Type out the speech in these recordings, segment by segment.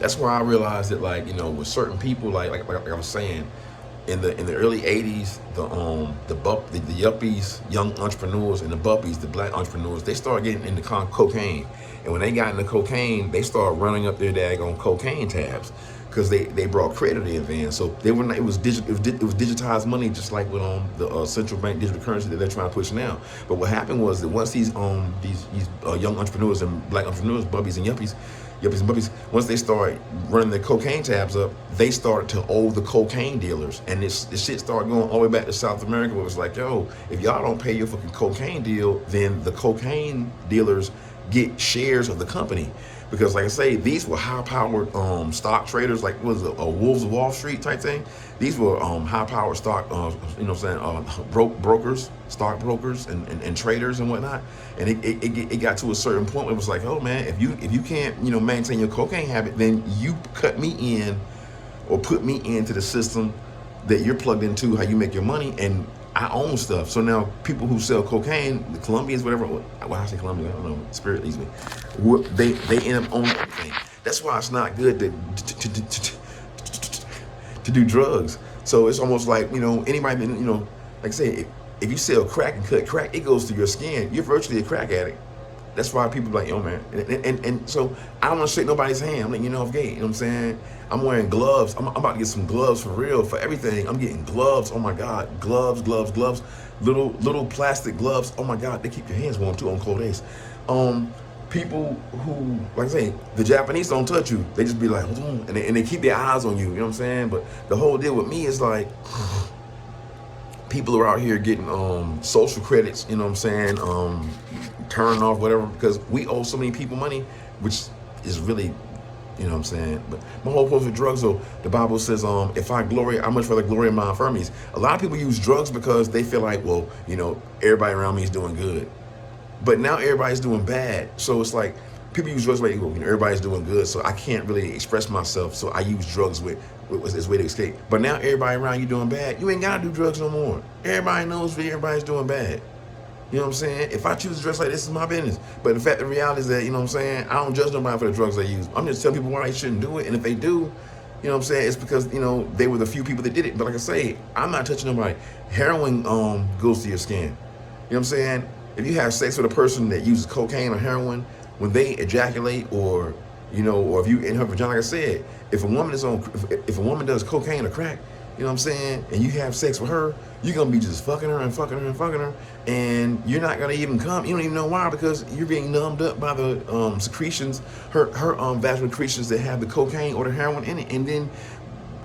That's why I realized that, like, with certain people, like I was saying, in the early '80s, the yuppies, young entrepreneurs, and the buppies, the black entrepreneurs, they started getting into cocaine, and when they got into cocaine, they started running up their daggone cocaine tabs because they brought credit in then. So they were not, it was digitized money, just like with the central bank digital currency that they're trying to push now. But what happened was that once these young entrepreneurs and black entrepreneurs, bubbies and yuppies, Yuppies and Buppies, once they start running their cocaine tabs up, they started to owe the cocaine dealers. And this shit started going all the way back to South America, where it was like, yo, if y'all don't pay your fucking cocaine deal, then the cocaine dealers get shares of the company. Because like I say, these were high-powered stock traders, like what was it, a Wolves of Wall Street type thing. These were high-powered stock, brokers, stockbrokers, and traders and whatnot. And it got to a certain point where it was like, oh man, if you can't maintain your cocaine habit, then you cut me in or put me into the system that you're plugged into, how you make your money, and I own stuff. So now people who sell cocaine, the Colombians, whatever, well, I say Colombian, I don't know, spirit leads me, they end up owning everything. That's why it's not good to do drugs. So it's almost like, anybody, like I say, if you sell crack and cut crack, it goes through your skin. You're virtually a crack addict. That's why people are like, yo, man. And so I don't want to shake nobody's hand. I'm letting you know off gate. You know what I'm saying? I'm wearing gloves. I'm about to get some gloves for real, for everything. I'm getting gloves. Oh my God. Gloves. Little plastic gloves. Oh my God. They keep your hands warm too on cold days. People who, like I say, the Japanese don't touch you. They just be like, hold on. And they keep their eyes on you. You know what I'm saying? But the whole deal with me is like, people are out here getting social credits, you know what I'm saying, turning off whatever, because we owe so many people money, which is really, you know what I'm saying. But my whole point with drugs, though, the Bible says, if I glory, I much rather glory in my infirmities. A lot of people use drugs because they feel like, well, everybody around me is doing good. But now everybody's doing bad. So it's like, people use drugs like, everybody's doing good, so I can't really express myself, so I use drugs with this way to escape. But now everybody around you doing bad, you ain't gotta do drugs no more. Everybody knows that everybody's doing bad. You know what I'm saying? If I choose to dress like this, is my business. But in fact, the reality is that, you know what I'm saying, I don't judge nobody for the drugs they use. I'm just telling people why they shouldn't do it. And if they do, you know what I'm saying, it's because, they were the few people that did it. But like I say, I'm not touching nobody. Heroin goes to your skin. You know what I'm saying? If you have sex with a person that uses cocaine or heroin, when they ejaculate, or if you in her vagina, like I said, if a woman does cocaine or crack, you know what I'm saying, and you have sex with her, you're gonna be just fucking her, and you're not gonna even come. You don't even know why, because you're being numbed up by the secretions, her vaginal secretions that have the cocaine or the heroin in it, and then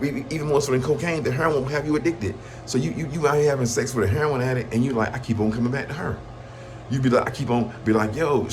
even more so than cocaine, the heroin will have you addicted. So you out here having sex with a heroin addict, and you like, I keep on coming back to her. You be like, I keep on be like, yo, I